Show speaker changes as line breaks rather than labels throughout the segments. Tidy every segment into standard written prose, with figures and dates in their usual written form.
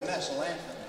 national anthem.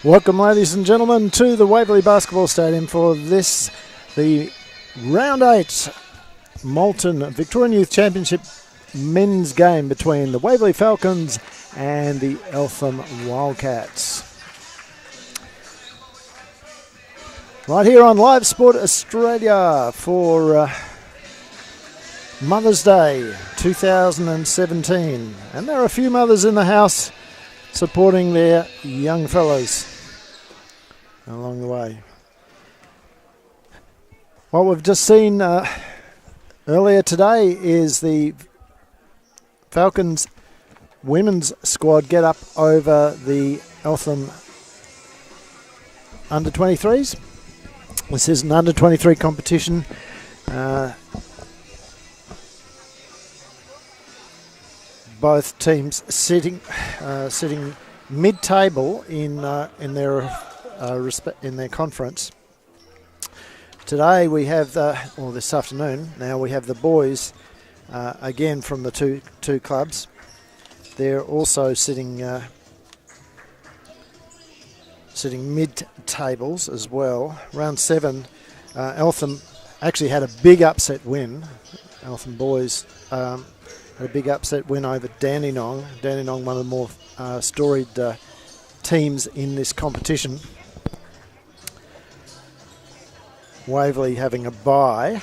Welcome, ladies and gentlemen, to the Waverley Basketball Stadium for this, the Round 8 Moulton Victorian Youth Championship men's game between the Waverley Falcons and the Eltham Wildcats. Right here on Live Sport Australia for Mother's Day 2017. And there are a few mothers in the house supporting their young fellows along the way. What we've just seen earlier today is the Falcons women's squad get up over the Eltham under-23s. This is an under-23 competition. Both teams sitting mid-table in their conference. Today we have this afternoon. Now we have the boys again from the two clubs. They're also sitting mid-tables as well. Round 7, Eltham actually had a big upset win. Eltham boys had a big upset win over Dandenong. Dandenong, one of the more storied teams in this competition. Waverley having a bye,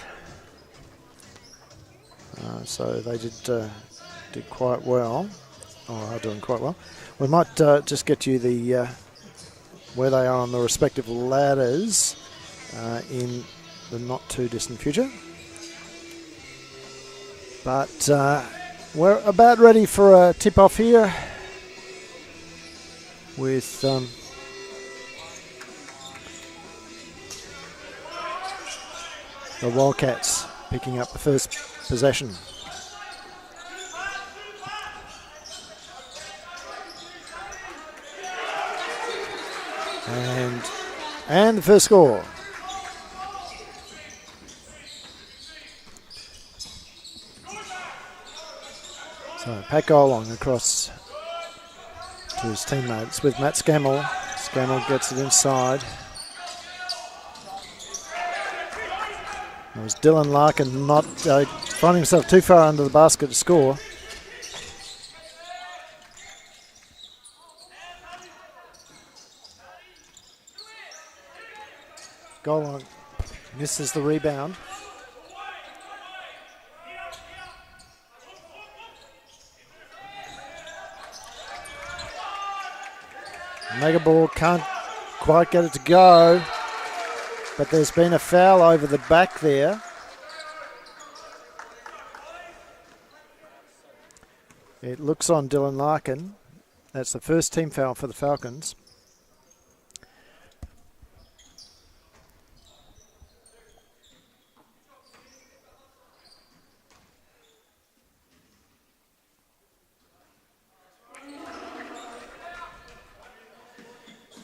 so they did quite well, or are doing quite well. We might just get you the where they are on the respective ladders in the not too distant future. But we're about ready for a tip-off here with the Wildcats picking up the first possession. And the first score. So Pat Golong across to his teammates with Matt Scammell. Scammell gets it inside. It was Dylan Larkin not finding himself too far under the basket to score. Golong misses the rebound. Mega ball can't quite get it to go, but there's been a foul over the back there. It looks on Dylan Larkin. That's the first team foul for the Falcons.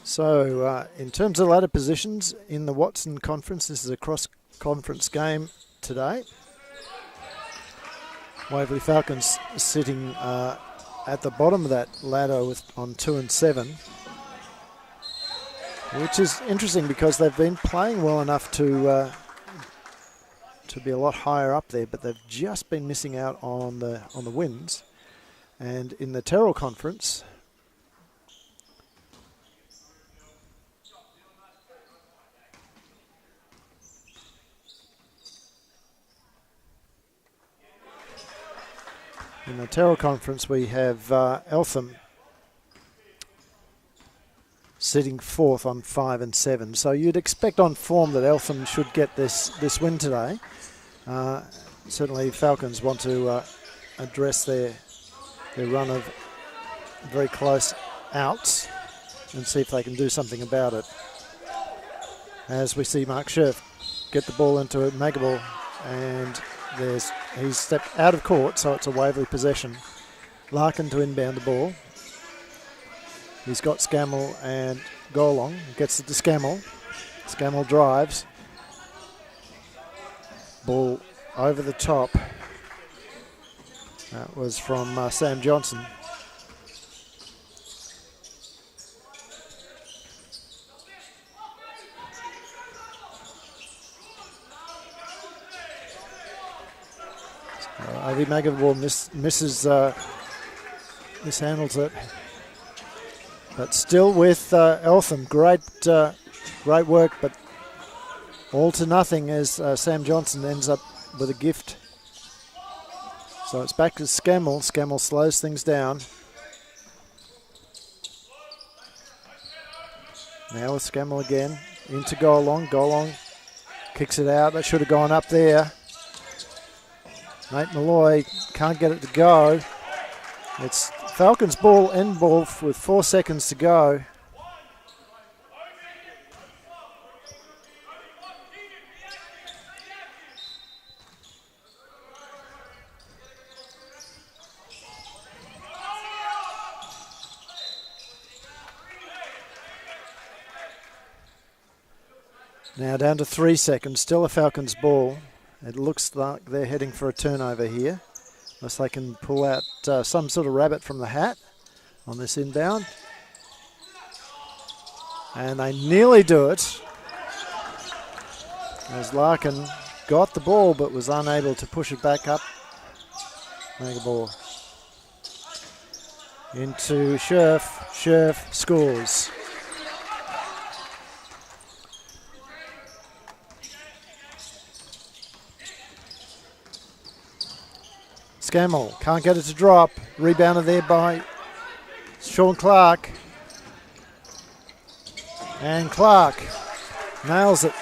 So in terms of ladder positions in the Watson Conference, this is a cross-conference game today. Waverley Falcons sitting at the bottom of that ladder on 2 and 7, which is interesting because they've been playing well enough to be a lot higher up there, but they've just been missing out on the wins. And in the Terrell Conference, we have Eltham sitting 4th on 5 and 7. So you'd expect on form that Eltham should get this win today. Certainly Falcons want to address their run of very close outs and see if they can do something about it. As we see Mark Scherf get the ball into it, Magaball, and he's stepped out of court, so it's a Waverley possession. Larkin to inbound the ball. He's got Scammell and Golong. Gets it to Scammell. Scammell drives. Ball over the top. That was from Sam Johnson. Avi Magaball mishandles it. But still with Eltham, great work, but all to nothing as Sam Johnson ends up with a gift. So it's back to Scammell. Scammell slows things down. Now with Scammell again, into Golong. Golong kicks it out. That should have gone up there. Nate Malloy can't get it to go. It's Falcons ball, end ball with 4 seconds to go. Now down to 3 seconds, still a Falcons ball. It looks like they're heading for a turnover here. Unless they can pull out some sort of rabbit from the hat on this inbound. And they nearly do it. As Larkin got the ball but was unable to push it back up. Make a ball. Into Scherf. Scherf scores. Scammell can't get it to drop. Rebounded there by Sean Clark. And Clark nails it.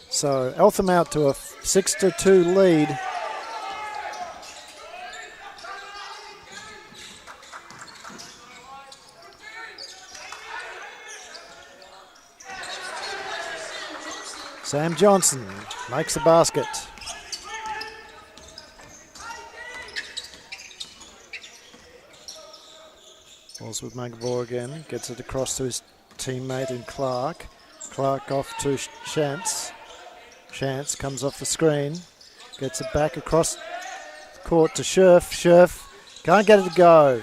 So Eltham out to a 6-2 lead. Sam Johnson makes the basket. Ball's with Magavore again. Gets it across to his teammate in Clark. Clark off to Shantz. Shantz comes off the screen. Gets it back across the court to Scherf. Scherf can't get it to go.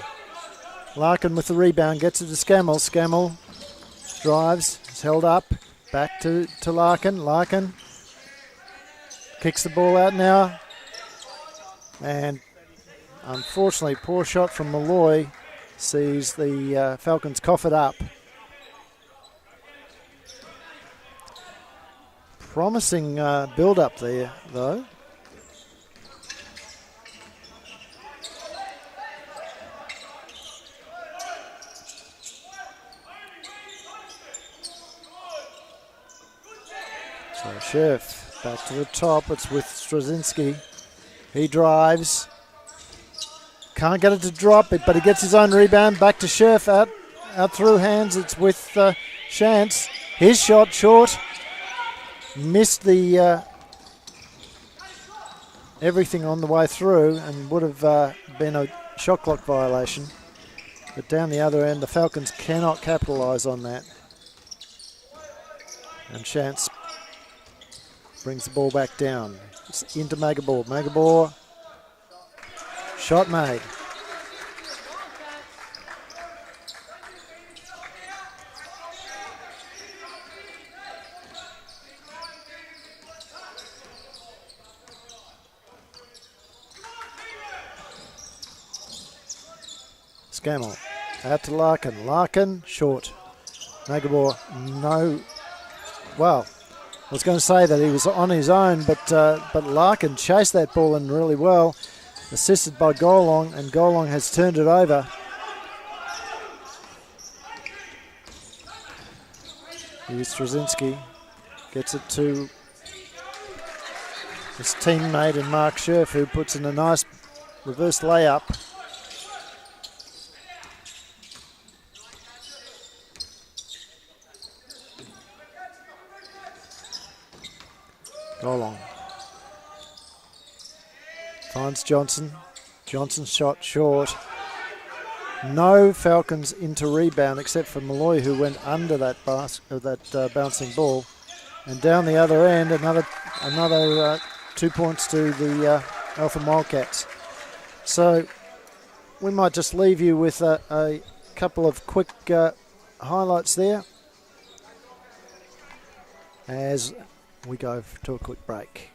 Larkin with the rebound. Gets it to Scammell. Scammell drives. It's held up. Back to Larkin. Larkin kicks the ball out now. And unfortunately, poor shot from Malloy sees the Falcons cough it up. Promising build-up there, though. So Scherf back to the top. It's with Straczynski. He drives. Can't get it to drop it, but he gets his own rebound. Back to Scherf, out through hands. It's with Shantz. His shot short. Missed the everything on the way through and would have been a shot clock violation. But down the other end, the Falcons cannot capitalise on that. And Shantz brings the ball back down. It's into Magabor. Magabor, shot made. Scammell out to Larkin. Larkin short. Magabor no. Well, I was going to say that he was on his own, but Larkin chased that ball in really well, assisted by Golong, and Golong has turned it over. Here's Straczynski. Gets it to his teammate in Mark Scherf, who puts in a nice reverse layup. Golong finds Johnson. Johnson's shot short. No Falcons into rebound except for Malloy, who went under that bouncing ball. And down the other end, another 2 points to the Eltham Wildcats. So we might just leave you with a couple of quick highlights there as we go to a quick break.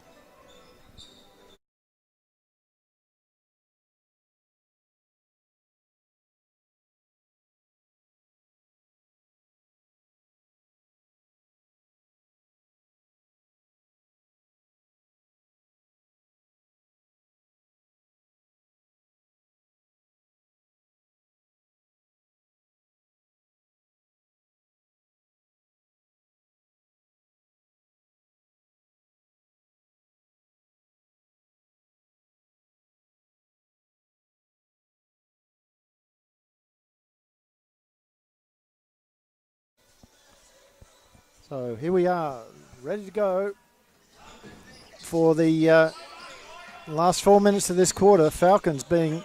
So here we are, ready to go for the last 4 minutes of this quarter. Falcons being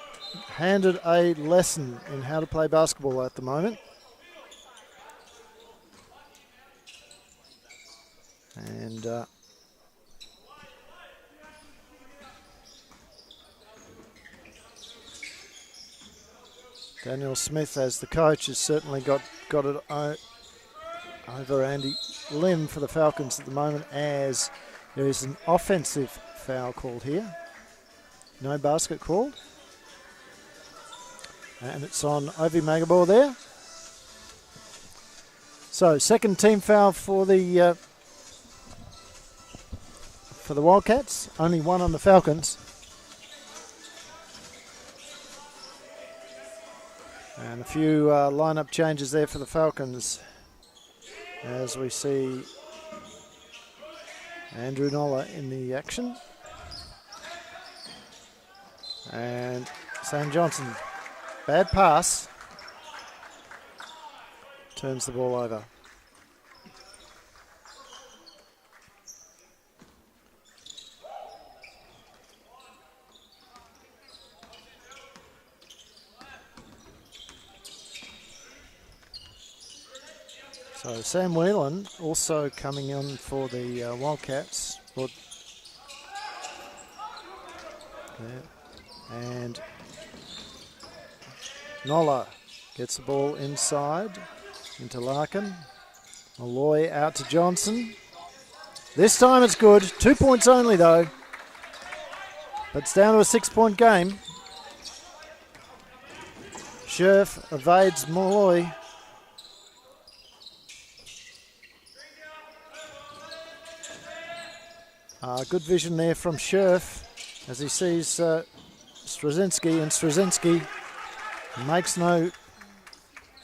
handed a lesson in how to play basketball at the moment. And Daniel Smith, as the coach, has certainly got it over Andy Lim for the Falcons at the moment, as there is an offensive foul called here. No basket called. And it's on Ovi Magabor there. So second team foul for the Wildcats. Only one on the Falcons. And a few lineup changes there for the Falcons, as we see Andrew Nolla in the action. And Sam Johnson, bad pass, turns the ball over. So Sam Whelan also coming on for the Wildcats. And Nolla gets the ball inside into Larkin. Malloy out to Johnson. This time it's good. 2 points only though. But it's down to a 6-point game. Scherf evades Malloy. Good vision there from Scherf as he sees Straczynski, and Straczynski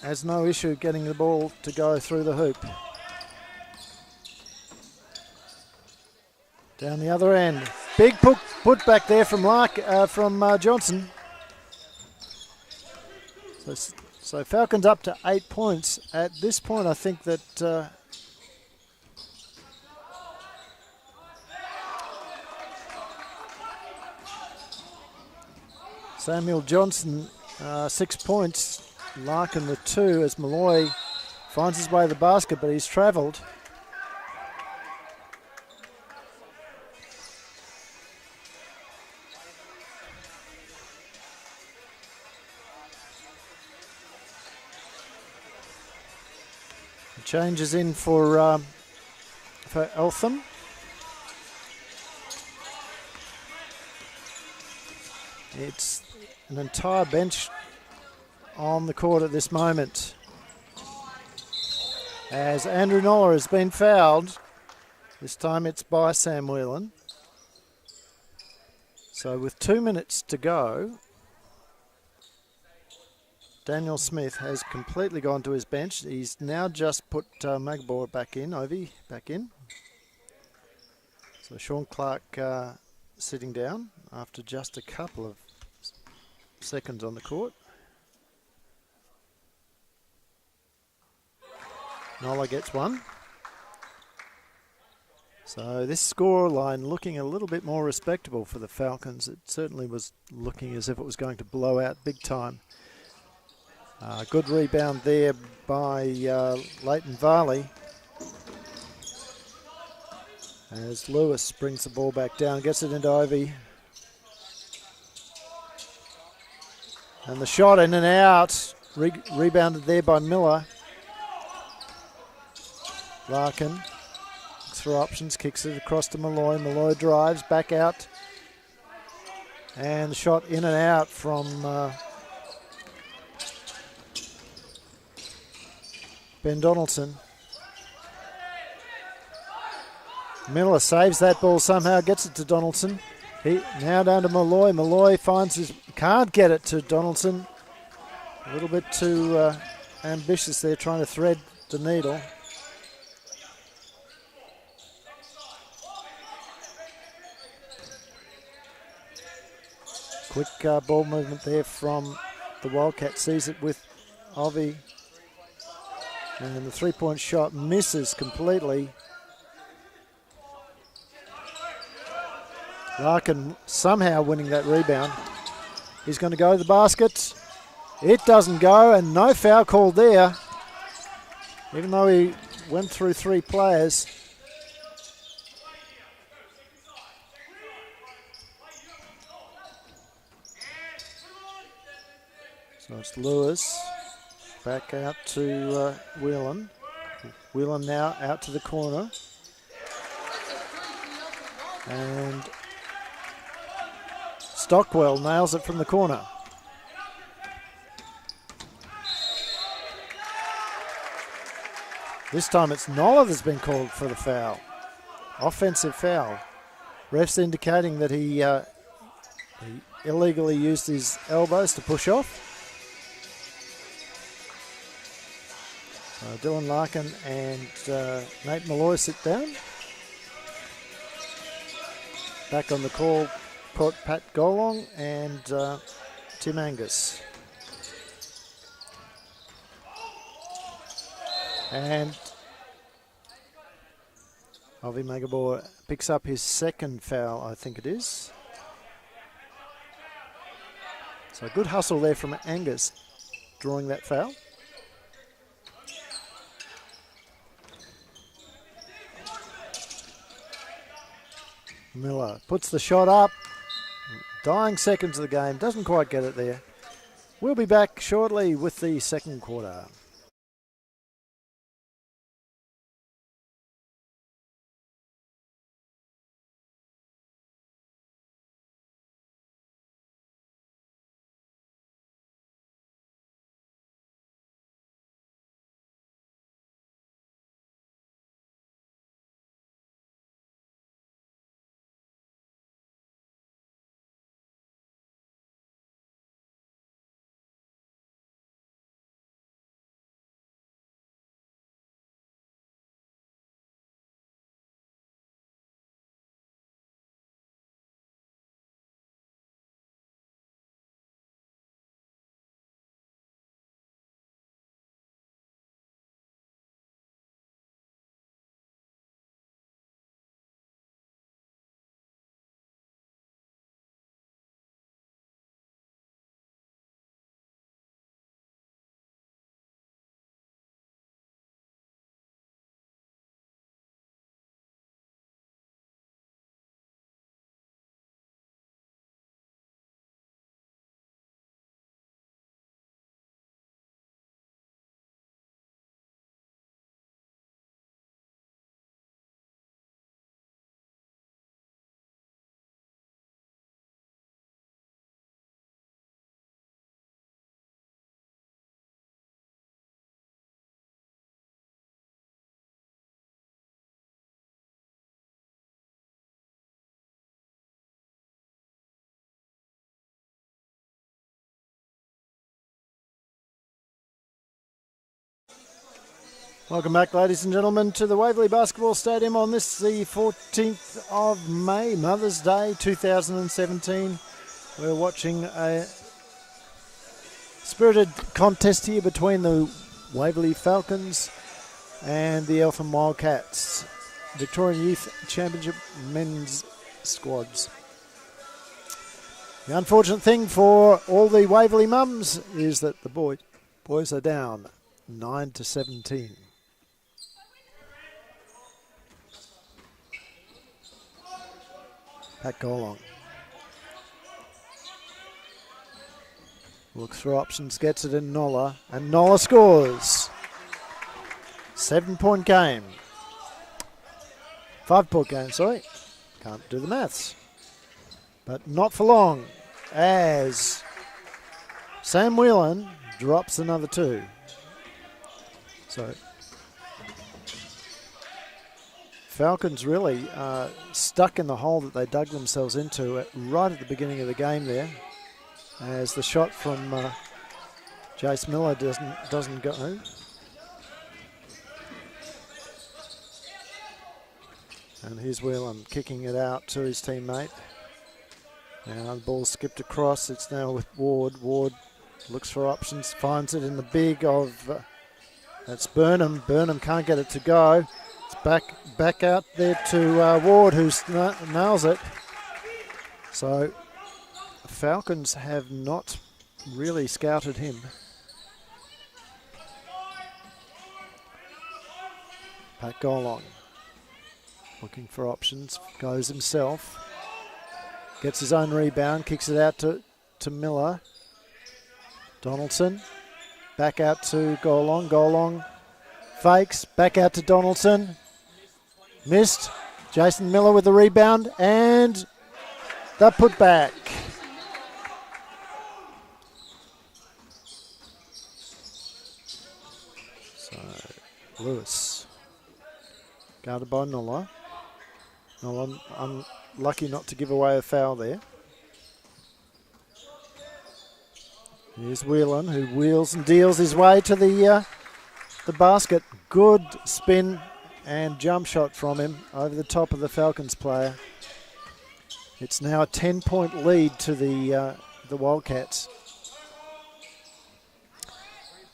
has no issue getting the ball to go through the hoop. Down the other end, big put back there from Johnson. So Falcons up to 8 points at this point. I think that. Samuel Johnson, 6 points. Larkin with 2 as Malloy finds his way to the basket, but he's travelled. Changes in for Eltham. It's an entire bench on the court at this moment, as Andrew Nolla has been fouled. This time it's by Sam Whelan. So with 2 minutes to go, Daniel Smith has completely gone to his bench. He's now just put Magabor back in, Ovi back in. So Sean Clark sitting down after just a couple of seconds on the court. Nolla gets one. So this score line looking a little bit more respectable for the Falcons. It certainly was looking as if it was going to blow out big time. Good rebound there by Leighton Varley, as Lewis brings the ball back down, gets it into Ovi. And the shot in and out, rebounded there by Miller. Larkin looks for options, kicks it across to Malloy. Malloy drives, back out. And the shot in and out from Ben Donaldson. Miller saves that ball somehow, gets it to Donaldson. He now down to Malloy. Malloy can't get it to Donaldson. A little bit too ambitious there, trying to thread the needle. Quick ball movement there from the Wildcat. Sees it with Ovi. And the three-point shot misses completely. Larkin somehow winning that rebound. He's going to go to the basket. It doesn't go, and no foul called there. Even though he went through three players. So it's Lewis. Back out to Whelan. Whelan now out to the corner. And Stockwell nails it from the corner. This time it's Nola that's been called for the foul. Offensive foul. Ref's indicating that he illegally used his elbows to push off. Dylan Larkin and Nate Malloy sit down. Back on the call, Pat Golong and Tim Angus. And Avi Magabor picks up his second foul, I think it is. So a good hustle there from Angus, drawing that foul. Miller puts the shot up. Dying seconds of the game. Doesn't quite get it there. We'll be back shortly with the second quarter. Welcome back, ladies and gentlemen, to the Waverley Basketball Stadium on this, the 14th of May, Mother's Day 2017. We're watching a spirited contest here between the Waverley Falcons and the Eltham Wildcats, Victorian Youth Championship men's squads. The unfortunate thing for all the Waverley mums is that the boys are down 9-17. Pat Golong looks for options, gets it in Nola, and Nola scores. 7-point game. 5-point game, sorry. Can't do the maths. But not for long, as Sam Whelan drops another two. So Falcons really stuck in the hole that they dug themselves into right at the beginning of the game there, as the shot from Jace Miller doesn't go. And here's Whelan kicking it out to his teammate. Now the ball skipped across. It's now with Ward. Ward looks for options, finds it in the big of That's Burnham. Burnham can't get it to go. It's back out there to Ward, who nails it. So Falcons have not really scouted him. Pat Golong looking for options, goes himself. Gets his own rebound, kicks it out to Miller. Donaldson, back out to Golong. Golong fakes, back out to Donaldson. Missed. Jason Miller with the rebound and the putback. So Lewis, guarded by Nola. Nola unlucky not to give away a foul there. Here's Whelan, who wheels and deals his way to the basket. Good spin and jump shot from him over the top of the Falcons player. It's now a 10-point lead to the Wildcats.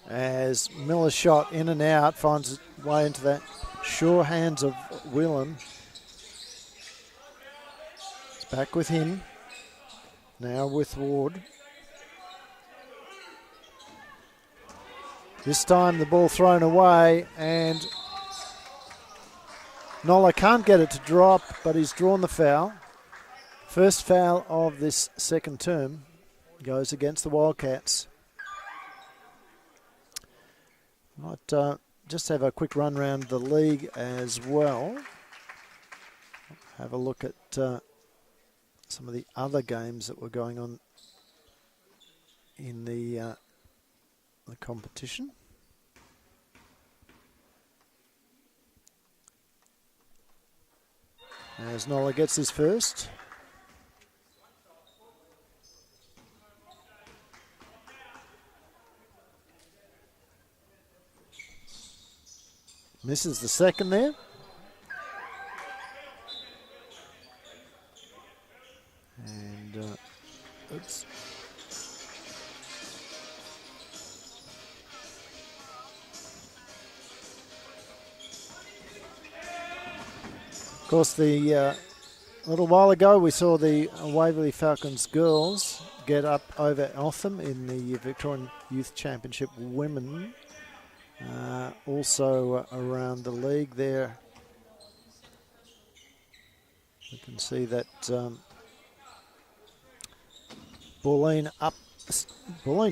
As Miller's shot in and out finds its way into the sure hands of Whelan. It's back with him. Now with Ward. This time the ball thrown away and Nola can't get it to drop, but he's drawn the foul. First foul of this second term goes against the Wildcats. Might just have a quick run around the league as well. Have a look at some of the other games that were going on in the competition. As Nola gets his first. Misses the second there. And oops. Of course, a little while ago we saw the Waverley Falcons girls get up over Eltham in the Victorian Youth Championship women. Also around the league there, you can see that Bulleen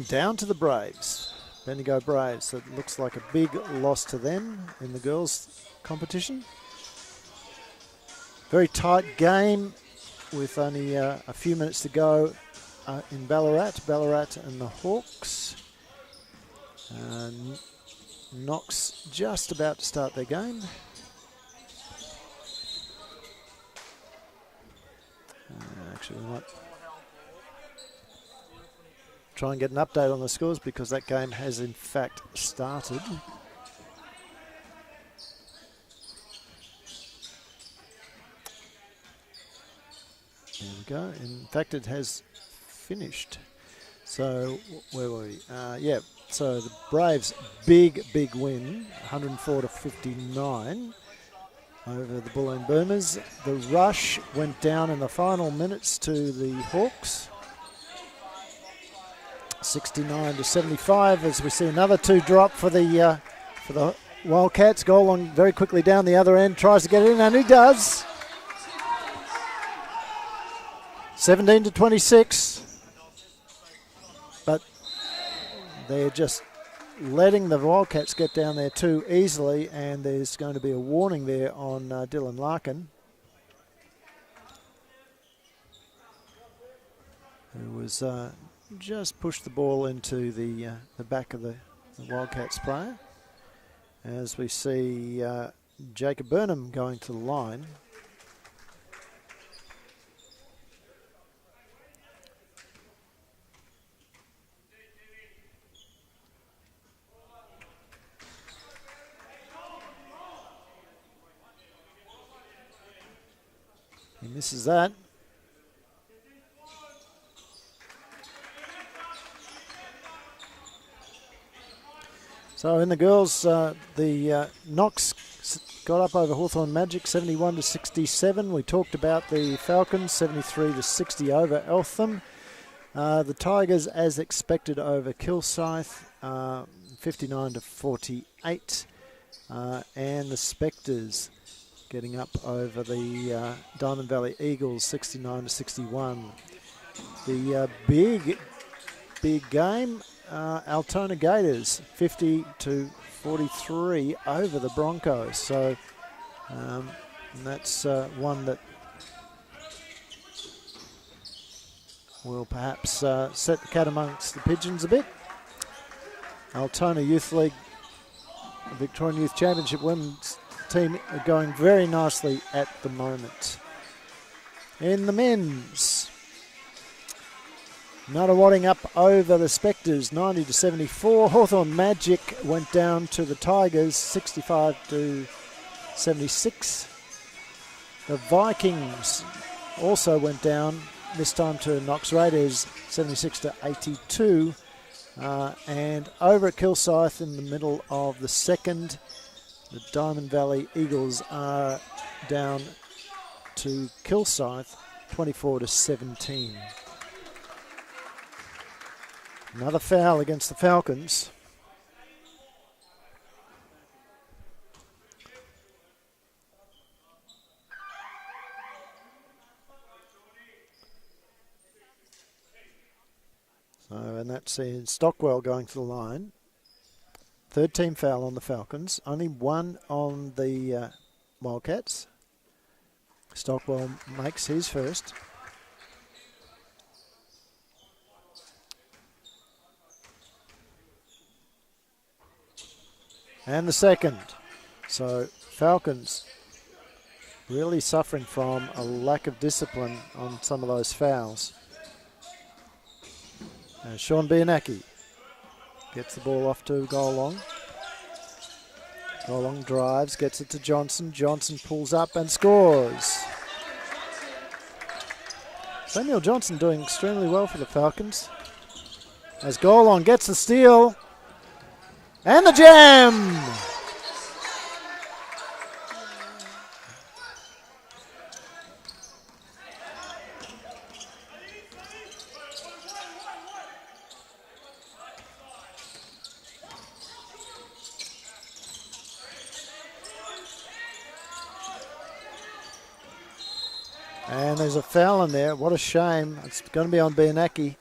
down to the Braves, Bendigo Braves. That looks like a big loss to them in the girls' competition. Very tight game with only a few minutes to go in Ballarat and the Hawks. Knox just about to start their game. Actually, we might try and get an update on the scores because that game has in fact started. There we go. In fact, it has finished. So, where were we? Yeah. So the Braves, big win, 104-59 over the Bulleen Boomers. The rush went down in the final minutes to the Hawks, 69-75. As we see another two drop for the Wildcats. Goal on very quickly down the other end, tries to get it in, and he does. 17-26. But they're just letting the Wildcats get down there too easily, and there's going to be a warning there on Dylan Larkin, who was just pushed the ball into the back of the Wildcats player. As we see Jacob Burnham going to the line. He misses that. So in the girls, the Knox got up over Hawthorn Magic 71-67. We talked about the Falcons 73-60 over Eltham. The Tigers, as expected, over Kilsyth 59-48. And the Spectres getting up over the Diamond Valley Eagles 69-61. The big game, Altona Gators 50-43 over the Broncos. So that's one that will perhaps set the cat amongst the pigeons a bit. Altona Youth League Victorian Youth Championship women's team are going very nicely at the moment. In the men's, Nuttawading up over the Spectres 90-74. Hawthorn Magic went down to the Tigers 65-76. The Vikings also went down, this time to Knox Raiders 76-82. And over at Kilsyth in the middle of the second, the Diamond Valley Eagles are down to Kilsyth 24-17. Another foul against the Falcons. So, and that's in Stockwell going to the line. Third team foul on the Falcons. Only one on the Wildcats. Stockwell makes his first. And the second. So Falcons really suffering from a lack of discipline on some of those fouls. Sean Bianacki gets the ball off to Golong. Golong drives, gets it to Johnson. Johnson pulls up and scores. Samuel Johnson doing extremely well for the Falcons. As Golong gets the steal. And the jam! And there's a foul in there. What a shame. It's going to be on Bianacki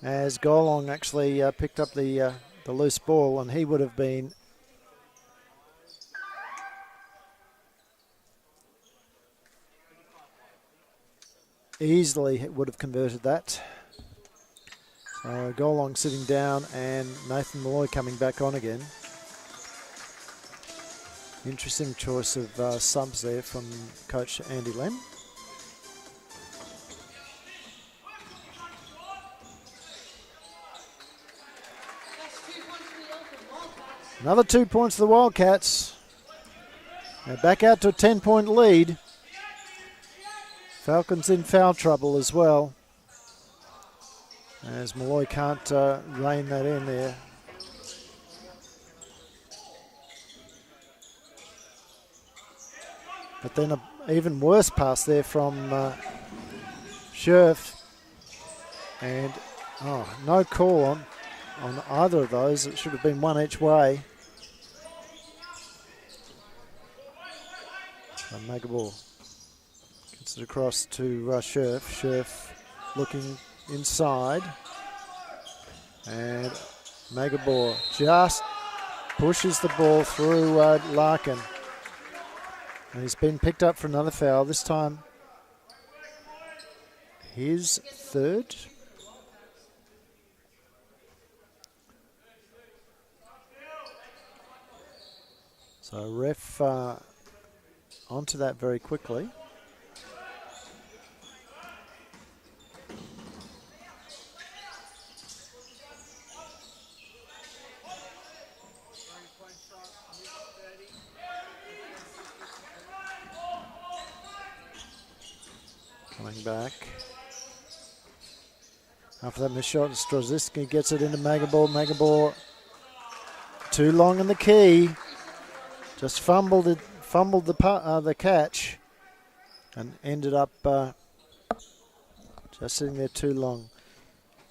as Golong actually picked up the loose ball, and he would have been easily would have converted that. So Golong sitting down and Nathan Malloy coming back on again. Interesting choice of subs there from coach Andy Lem. Another 2 points for the Wildcats. They're back out to a 10-point lead. Falcons in foul trouble as well, as Malloy can't rein that in there. But then an even worse pass there from Scherf. And no call on either of those. It should have been one each way. And Magabor gets it across to Scherf. Scherf looking inside. And Magabor just pushes the ball through Larkin. And he's been picked up for another foul. This time his third. So ref onto that very quickly. Coming back. After that missed shot, Strozinski gets it into Magabor. Magabor too long in the key. Just fumbled the catch and ended up just sitting there too long.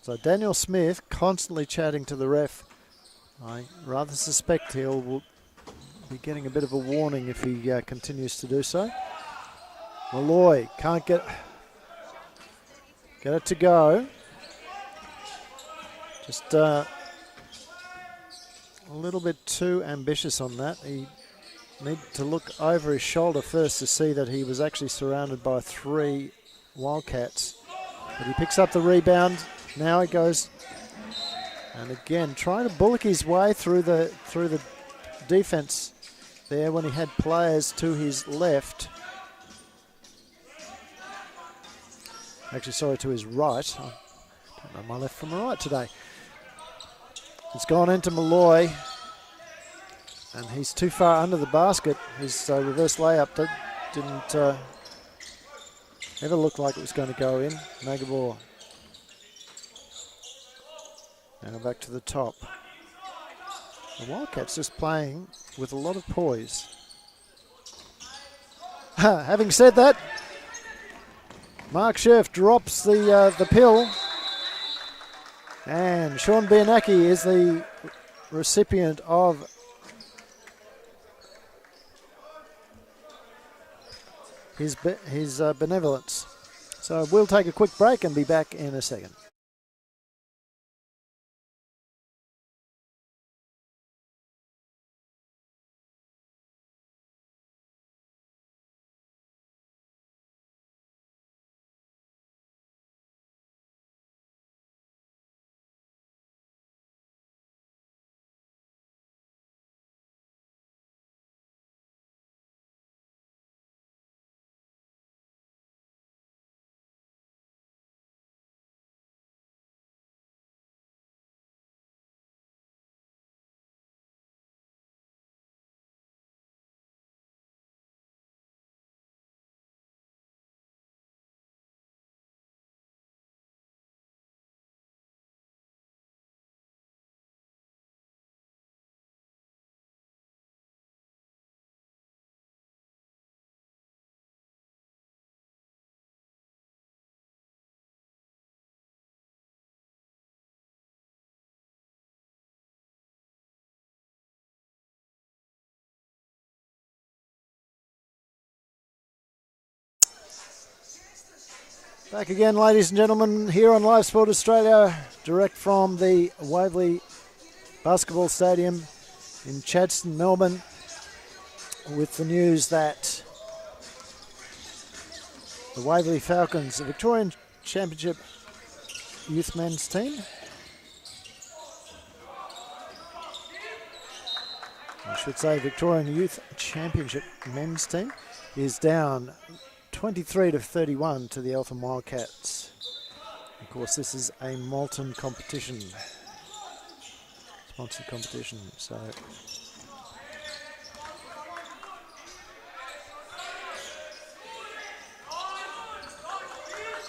So Daniel Smith constantly chatting to the ref. I rather suspect he'll be getting a bit of a warning if he continues to do so. Malloy can't get it to go. Just a little bit too ambitious on that. He needed to look over his shoulder first to see that he was actually surrounded by 3 Wildcats. But he picks up the rebound. Now he goes, and again trying to bullock his way through the defense there when he had players to his left. Actually, sorry, to his right. I don't know my left from my right today. It's gone into Malloy, and he's too far under the basket. His reverse layup didn't ever look like it was going to go in. Magabor. Now back to the top. The Wildcats just playing with a lot of poise. Having said that, Mark Scherf drops the pill, and Sean Bianacki is the recipient of his benevolence. So we'll take a quick break and be back in a second. Back again, ladies and gentlemen, here on Live Sport Australia, direct from the Waverley Basketball Stadium in Chadstone, Melbourne, with the news that the Waverley Falcons, the Victorian Championship Youth Men's Team, I should say Victorian Youth Championship Men's Team, is down 23-31 to the Eltham Wildcats. Of course, this is a Malton competition, sponsored competition. So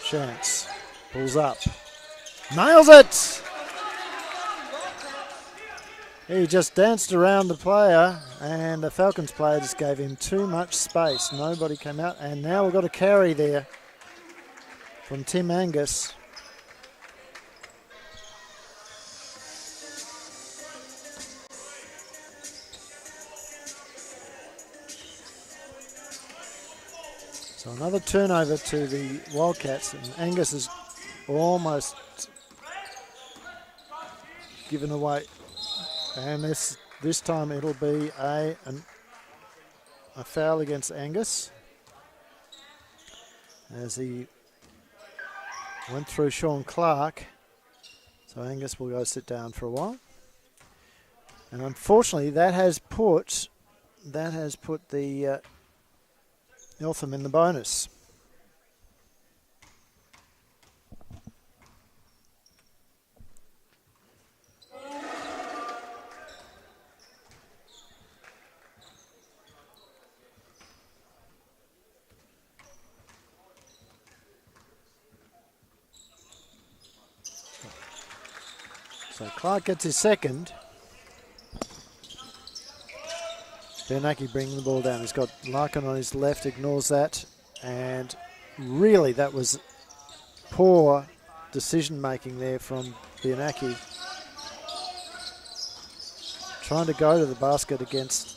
Chance pulls up, nails it. He just danced around the player, and the Falcons player just gave him too much space. Nobody came out, and now we've got a carry there from Tim Angus. So another turnover to the Wildcats, and Angus is almost given away. And this time it'll be a foul against Angus, as he went through Sean Clark. So Angus will go sit down for a while. And unfortunately that has put the Eltham in the bonus. So Clark gets his second. Bianchi bringing the ball down. He's got Larkin on his left, ignores that. And really, that was poor decision making there from Bianchi. Trying to go to the basket against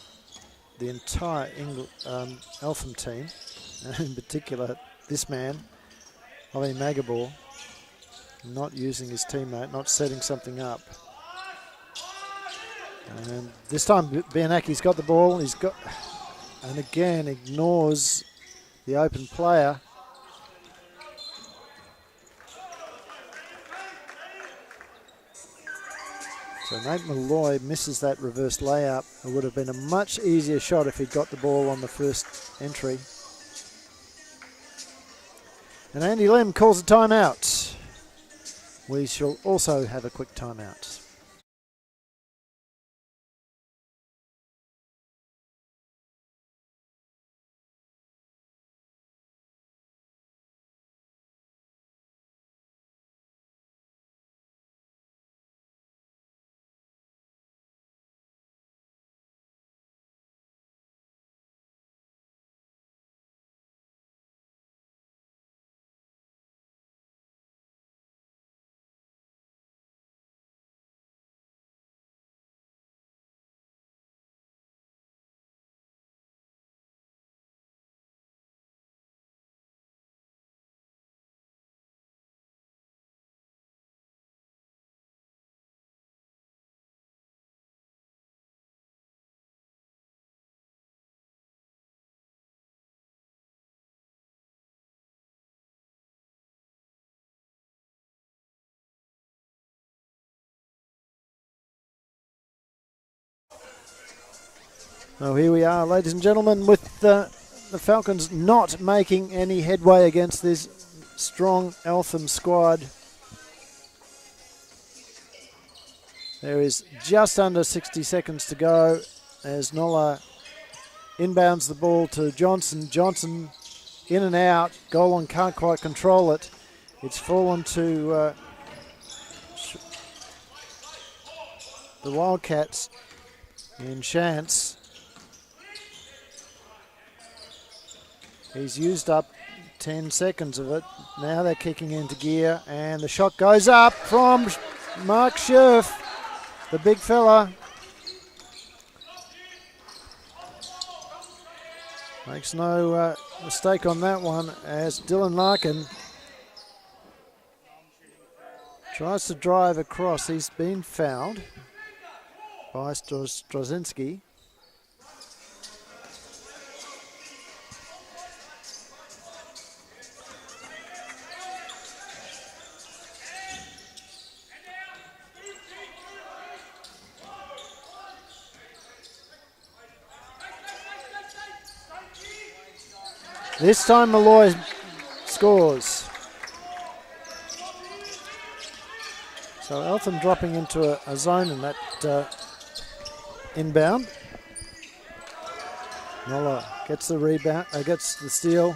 the entire Eltham team, and in particular this man, Ollie Magabor, not using his teammate, not setting something up. And this time Bianchi's got the ball, and again ignores the open player. So Nate Malloy misses that reverse layup. It would have been a much easier shot if he'd got the ball on the first entry. And Andy Lim calls a timeout. We shall also have a quick timeout. Well, here we are, ladies and gentlemen, with the Falcons not making any headway against this strong Eltham squad. There is just under 60 seconds to go as Nola inbounds the ball to Johnson. Johnson in and out. Golan can't quite control it. It's fallen to the Wildcats in Chance. He's used up 10 seconds of it. Now they're kicking into gear, and the shot goes up from Mark Scherf, the big fella. Makes no mistake on that one as Dylan Larkin tries to drive across. He's been fouled by Strozinski. This time Malloy scores. So Eltham dropping into a zone in that inbound. Nola gets the rebound, gets the steal.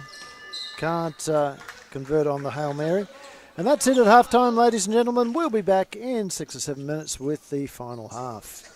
Can't convert on the Hail Mary. And that's it at halftime, ladies and gentlemen. We'll be back in 6 or 7 minutes with the final half.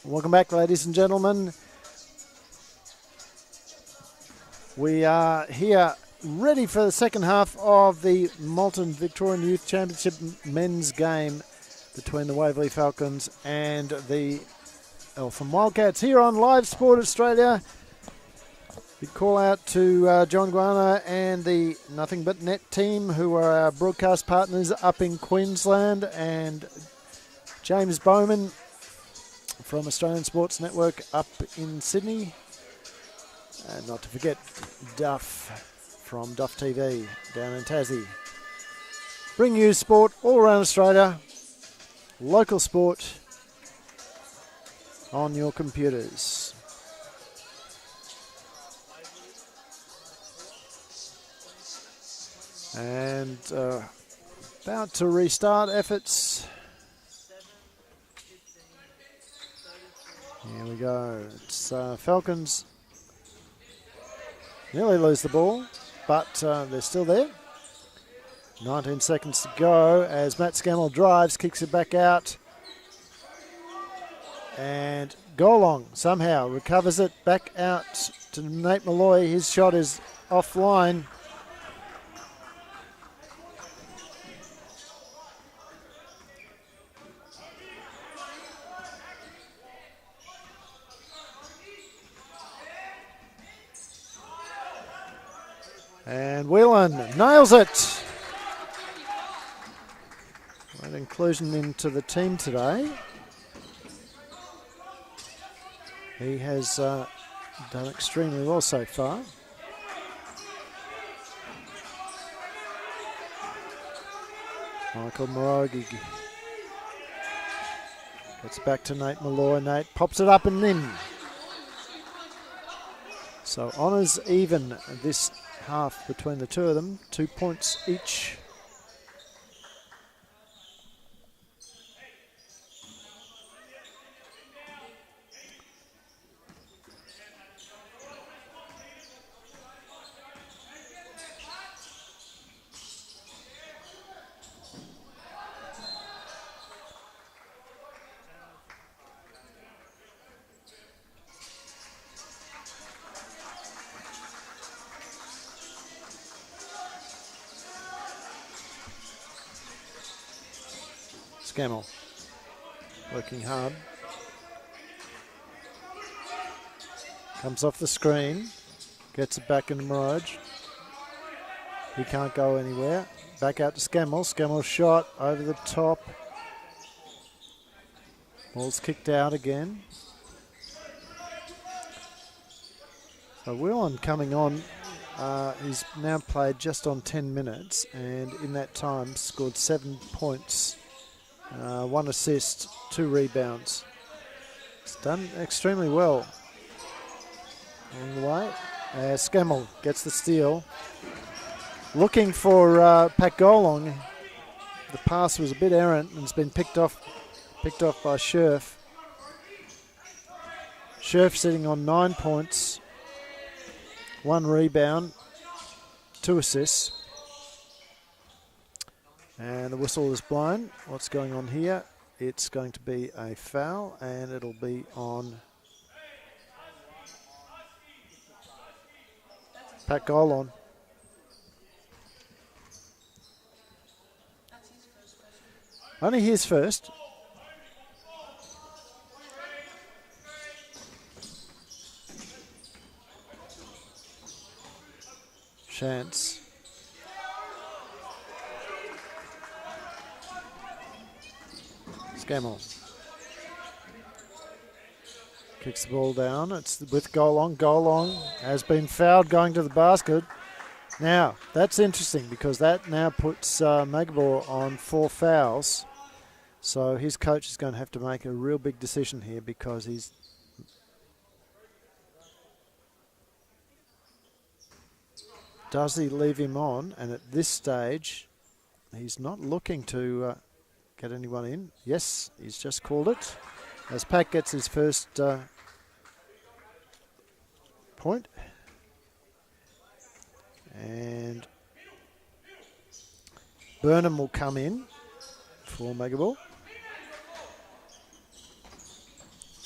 Welcome back, ladies and gentlemen. We are here ready for the second half of the Malton Victorian Youth Championship men's game between the Waverley Falcons and the Eltham Wildcats here on Live Sport Australia. Big call out to John Guana and the Nothing But Net team, who are our broadcast partners up in Queensland, and James Bowman from Australian Sports Network up in Sydney. And not to forget Duff from Duff TV down in Tassie. Bring you sport all around Australia, local sport on your computers. And about to restart efforts. Here we go. It's Falcons nearly lose the ball, but they're still there. 19 seconds to go as Matt Scammell drives, kicks it back out. And Golong somehow recovers it back out to Nate Malloy. His shot is offline. And Whelan nails it. Great inclusion into the team today. He has done extremely well so far. Michael Morogi gets back to Nate Malloy. Nate pops it up and in. So honours even this half between the two of them, 2 points each. Scammell working hard. Comes off the screen. Gets it back into Mirage. He can't go anywhere. Back out to Scammell. Scamell's shot over the top. Ball's kicked out again. So Whelan coming on. He's now played just on 10 minutes and in that time scored 7 points. 1 assist, 2 rebounds. It's done extremely well along the way. Scammell gets the steal. Looking for Pat Golong. The pass was a bit errant and it's been picked off by Scherf. Scherf sitting on 9 points, 1 rebound, 2 assists. And the whistle is blown. What's going on here? It's going to be a foul, and it'll be on Pat Golong. Only his first. Chance. Scammell kicks the ball down. It's with Golong. Golong has been fouled going to the basket. Now, that's interesting because that now puts Magabor on 4 fouls. So his coach is going to have to make a real big decision here because he's... Does he leave him on? And at this stage, he's not looking to... get anyone in. Yes, he's just called it. As Pat gets his first point. And Burnham will come in for Megaball.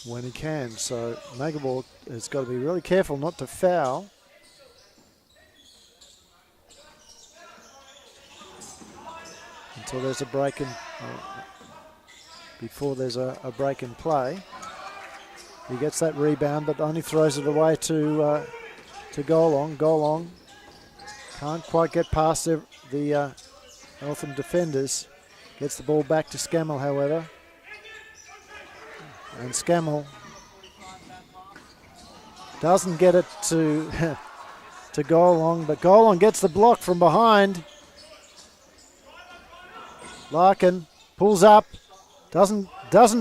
when he can. So Megaball has got to be really careful not to foul. Until there's a break in, before there's a break in play. He gets that rebound, but only throws it away to Golong. Golong can't quite get past the Eltham defenders. Gets the ball back to Scammell, however. And Scammell doesn't get it to to Golong, but Golong gets the block from behind. Larkin pulls up, doesn't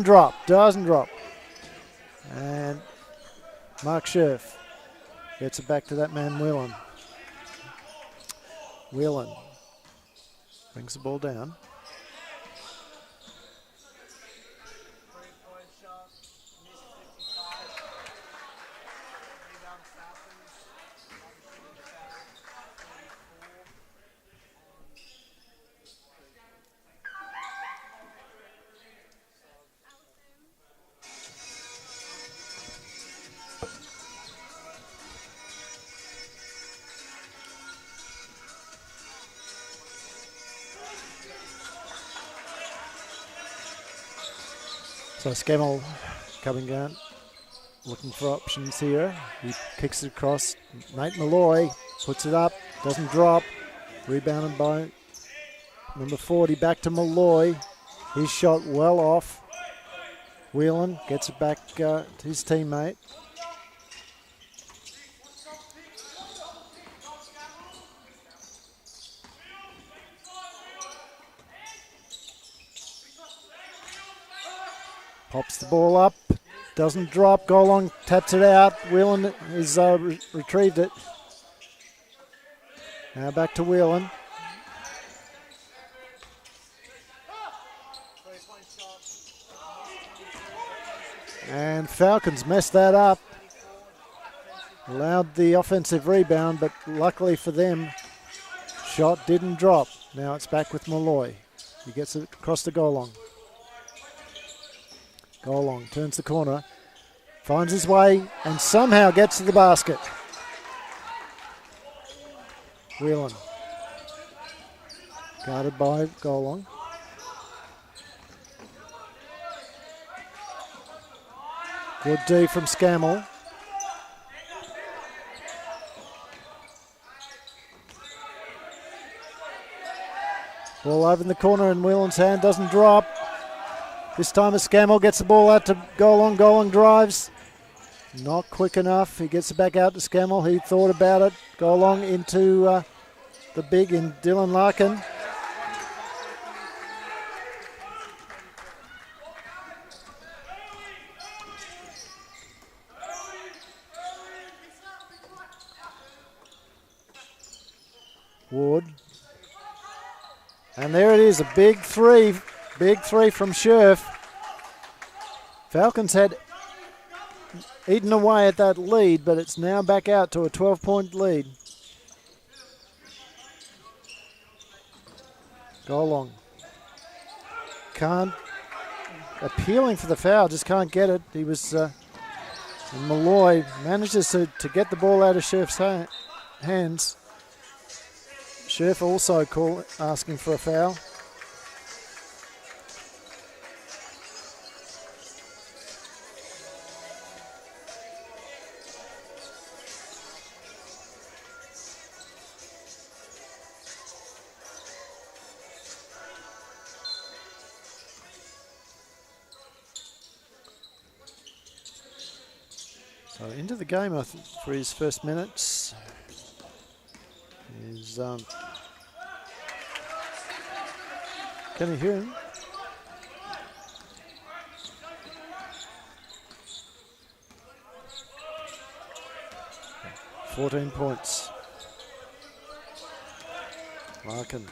drop. And Mark Scherf gets it back to that man Whelan. Whelan brings the ball down. So Scammell coming down, looking for options here. He kicks it across. Nate Malloy puts it up, doesn't drop. Rebounded by number 40, back to Malloy. His shot well off. Whelan gets it back to his teammate. Pops the ball up, doesn't drop. Golong taps it out. Whelan has retrieved it. Now back to Whelan. And Falcons messed that up. Allowed the offensive rebound, but luckily for them, shot didn't drop. Now it's back with Malloy. He gets it across to Golong. Golong turns the corner, finds his way, and somehow gets to the basket. Whelan, guarded by Golong. Good D from Scammell. Ball over in the corner and Whelan's hand doesn't drop. This time Scammell gets the ball out to Golong. Golong drives. Not quick enough. He gets it back out to Scammell. He thought about it. Golong into the big in Dylan Larkin. Ward. And there it is, a big three. Big three from Scherf. Falcons had eaten away at that lead, but it's now back out to a 12-point lead. Golong. Can't, appealing for the foul, just can't get it. He was, Malloy manages to get the ball out of Scherf's hands. Scherf also asking for a foul. So into the game for his first minutes is can you hear him? $14 points. Larkin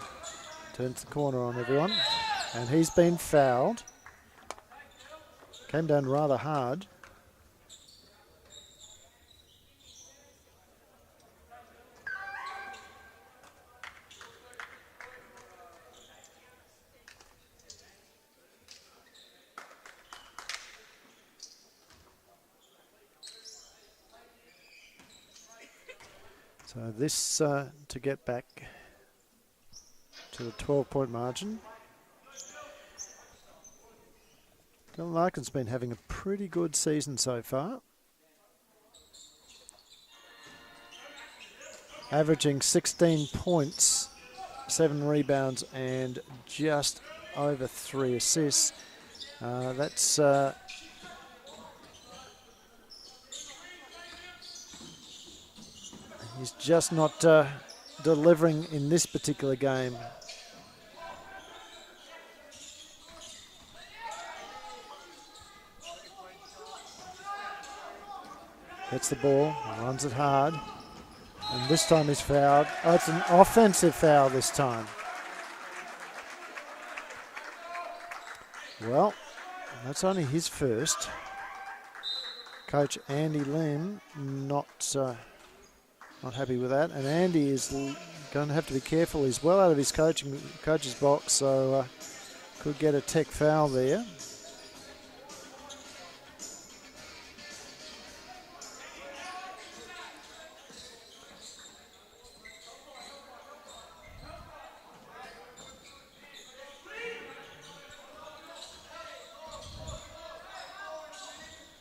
turns the corner on everyone, and he's been fouled. Came down rather hard. So this to get back to the 12-point margin. Dylan Larkin's been having a pretty good season so far. Averaging 16 points, 7 rebounds and just over 3 assists. That's he's just not delivering in this particular game. Gets the ball, runs it hard, and this time he's fouled. Oh, it's an offensive foul this time. Well, that's only his first. Coach Andy Lim not happy with that, and Andy is going to have to be careful. He's well out of his coach's box, so could get a tech foul there.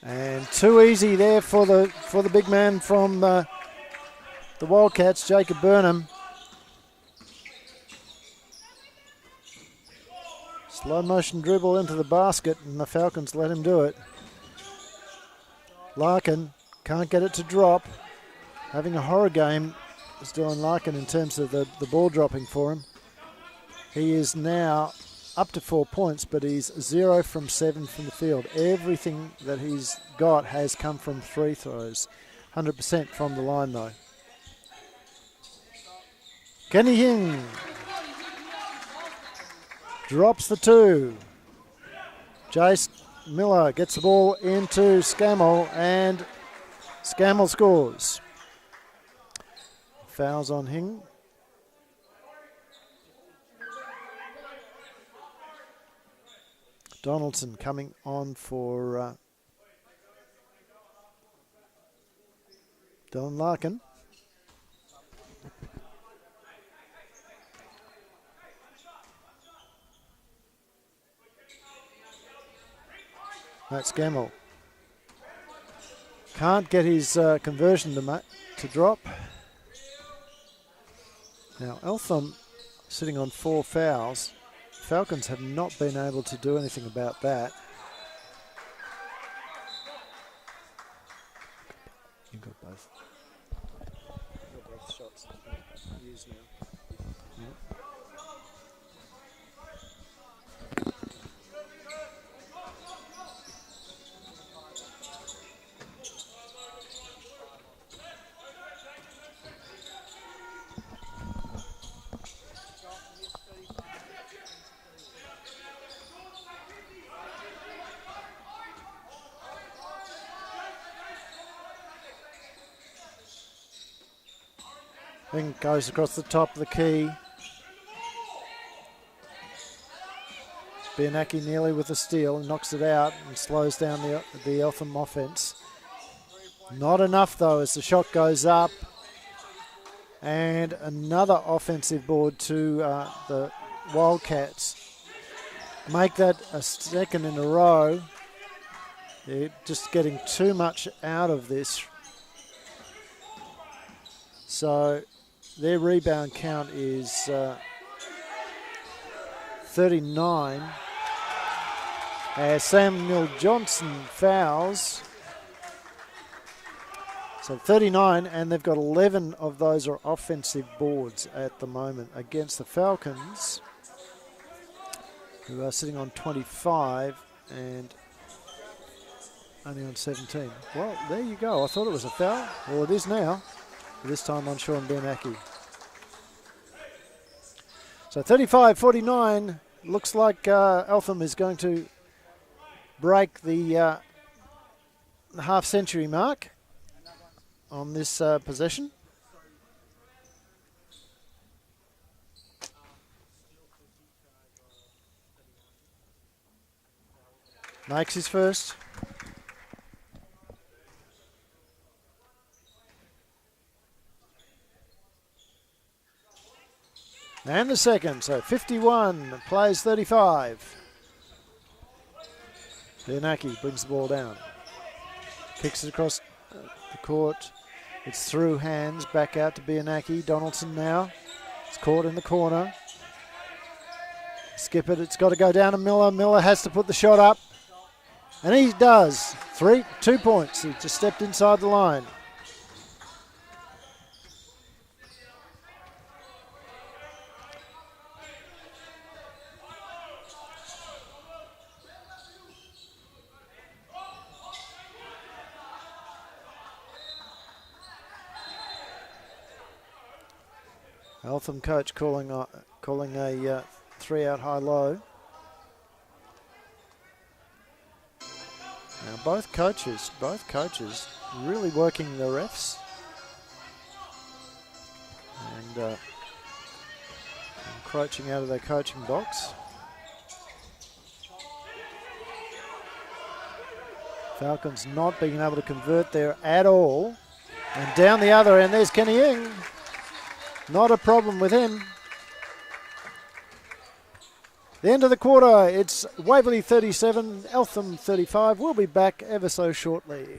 And too easy there for the big man from the Wildcats, Jacob Burnham. Slow motion dribble into the basket, and the Falcons let him do it. Larkin can't get it to drop. Having a horror game is Dylan Larkin in terms of the ball dropping for him. He is now up to 4 points, but he's 0 from 7 from the field. Everything that he's got has come from free throws. 100% from the line though. Kenny Hing drops the 2. Jace Miller gets the ball into Scammell, and Scammell scores. Fouls on Hing. Donaldson coming on for Dylan Larkin. That's Scammell. Can't get his conversion to drop. Now Eltham sitting on 4 fouls. Falcons have not been able to do anything about that. You've got both. You've got both shots used now. Yep. Then goes across the top of the key. Bianaki nearly with a steal and knocks it out and slows down the Eltham offense. Not enough though as the shot goes up. And another offensive board to the Wildcats. Make that a second in a row. They're just getting too much out of this. So their rebound count is 39. As Samuel Johnson fouls. So 39, and they've got 11 of those are offensive boards at the moment against the Falcons, who are sitting on 25 and only on 17. Well, there you go. I thought it was a foul. Well, it is now. This time on Sean Bianaki. So 35-49. Looks like Eltham is going to break the half-century mark on this possession. Makes his first. And the second, so 51 plays 35. Bianaki brings the ball down. Kicks it across the court. It's through hands, back out to Bianaki. Donaldson now. It's caught in the corner. Skip it, it's got to go down to Miller. Miller has to put the shot up. And he does. 2 points. He just stepped inside the line. Eltham coach calling a 3-out high-low. Now both coaches really working the refs and encroaching out of their coaching box. Falcons not being able to convert there at all. And down the other end, there's Kenny Ing. Not a problem with him. The end of the quarter, it's Waverley 37, Eltham 35. We'll be back ever so shortly.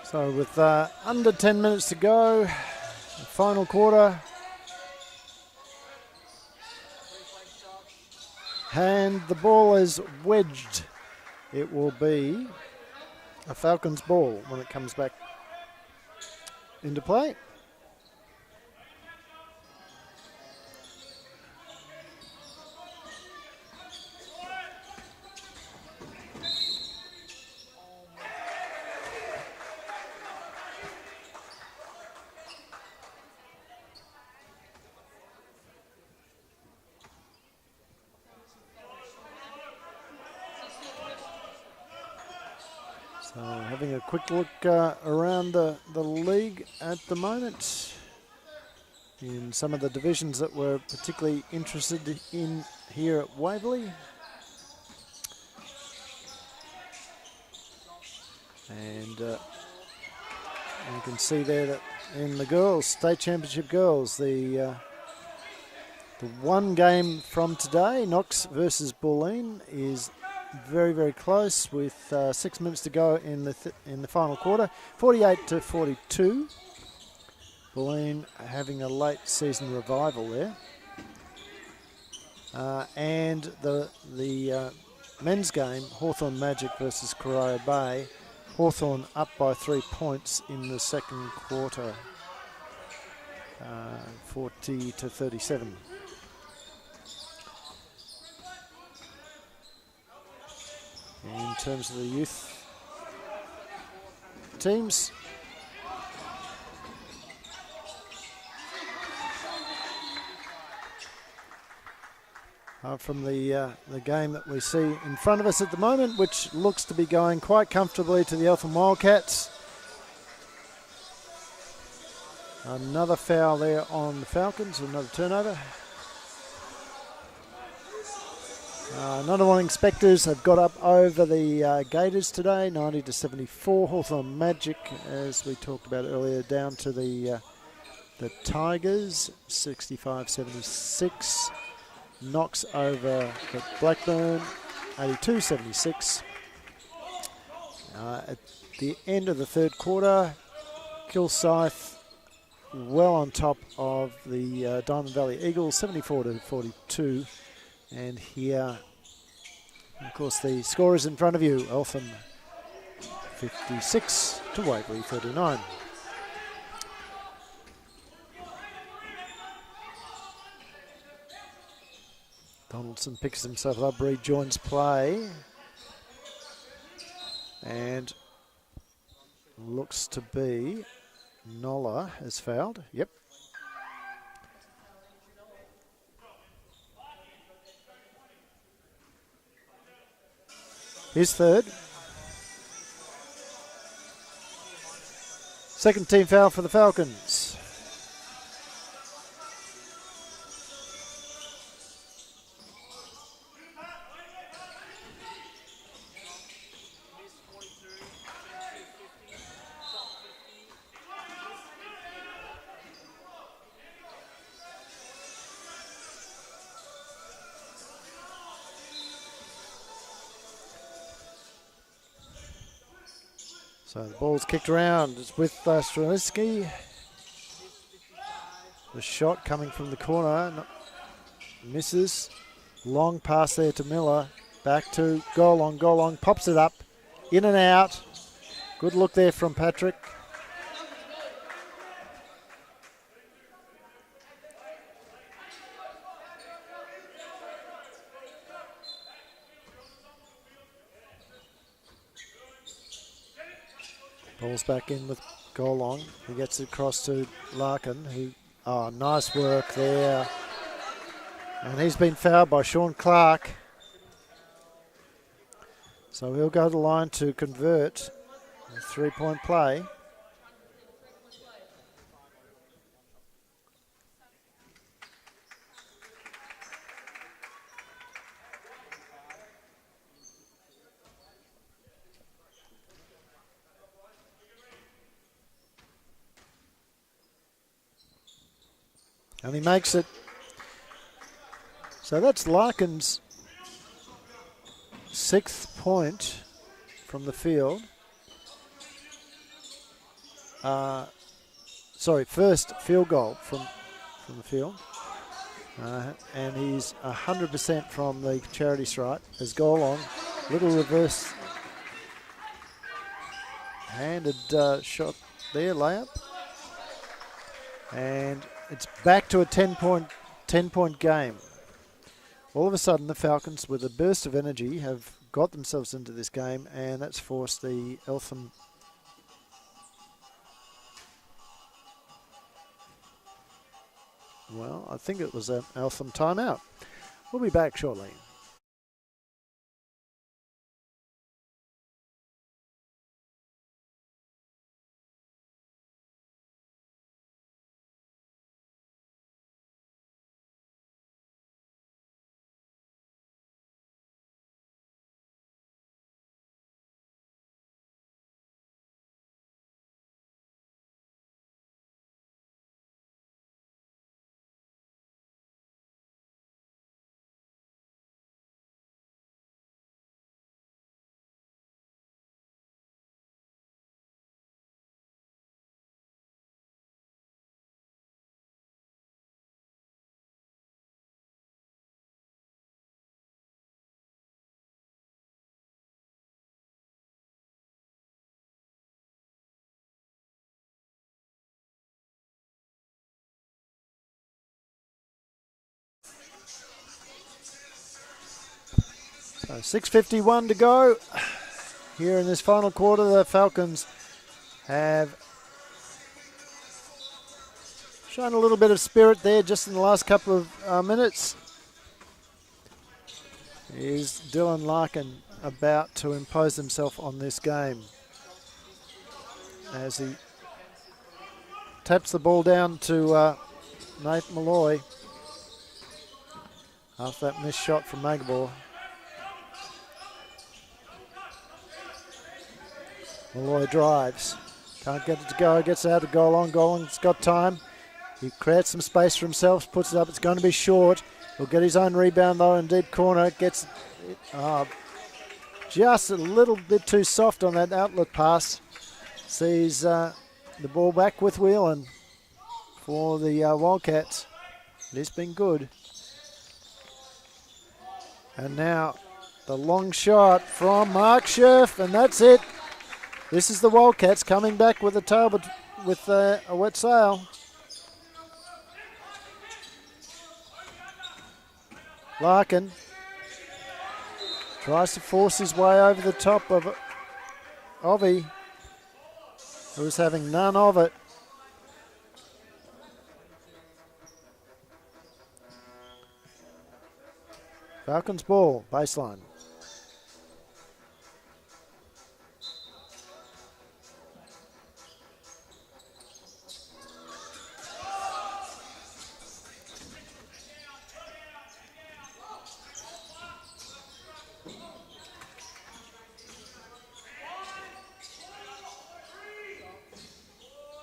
So with under 10 minutes to go, the final quarter. And the ball is wedged. It will be a Falcons ball when it comes back into play. So having a quick look around the league at the moment in some of the divisions that we're particularly interested in here at Waverley. And you can see there that in the girls, state championship girls, the one game from today, Knox versus Bulleen, is very, very close with 6 minutes to go in the final quarter, 48-42. Bulleen having a late season revival there. And the men's game, Hawthorn Magic versus Corio Bay. Hawthorn up by 3 points in the second quarter, 40-37. In terms of the youth teams, from the game that we see in front of us at the moment, which looks to be going quite comfortably to the Eltham Wildcats. Another foul there on the Falcons, another turnover. Nunawading Spectres have got up over the Gators today, 90-74. Hawthorn Magic, as we talked about earlier, down to the Tigers, 65-76. Knox over the Blackburn, 82-76. At the end of the third quarter, Kilsyth well on top of the Diamond Valley Eagles, 74-42. And here, of course, the score is in front of you. Eltham 56 to Waverley 39. Donaldson picks himself up, rejoins play, and looks to be Nola has fouled. Yep. His third. Second team foul for the Falcons. So the ball's kicked around. It's with Streliski. The shot coming from the corner. Misses. Long pass there to Miller. Back to Golong. Pops it up. In and out. Good look there from Patrick. Ball's back in with Golong. He gets it across to Larkin. Nice work there. And he's been fouled by Sean Clark. So he'll go to the line to convert a 3-point play. And he makes it. So that's Larkin's 6th point from the field. First field goal from the field. And he's 100% from the charity stripe. As goal on. Little reverse handed shot there, layup. And it's back to a 10-point game. All of a sudden, the Falcons, with a burst of energy, have got themselves into this game, and that's forced the Eltham. Well, I think it was an Eltham timeout. We'll be back shortly. So 6:51 to go. Here in this final quarter, the Falcons have shown a little bit of spirit there just in the last couple of minutes. Is Dylan Larkin about to impose himself on this game as he taps the ball down to Nate Malloy after that missed shot from Magabor. Malloy drives, can't get it to go, gets out to Golong. Golong's got time. He creates some space for himself, puts it up. It's going to be short. He'll get his own rebound though in deep corner. Gets it, just a little bit too soft on that outlet pass. Sees the ball back with Whelan for the Wildcats. It's been good. And now the long shot from Mark Scherf, and that's it. This is the Wildcats coming back with a tail, but with a wet sail. Larkin tries to force his way over the top of Ovi, who's having none of it. Falcons ball, baseline.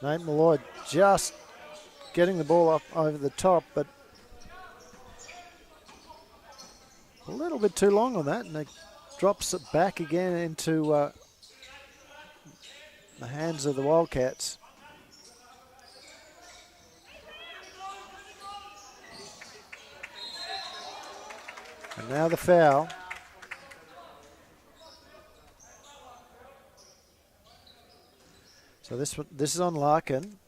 Nate Malloy just getting the ball up over the top, but a little bit too long on that, and it drops it back again into the hands of the Wildcats. And now the foul. So this is on Larkin.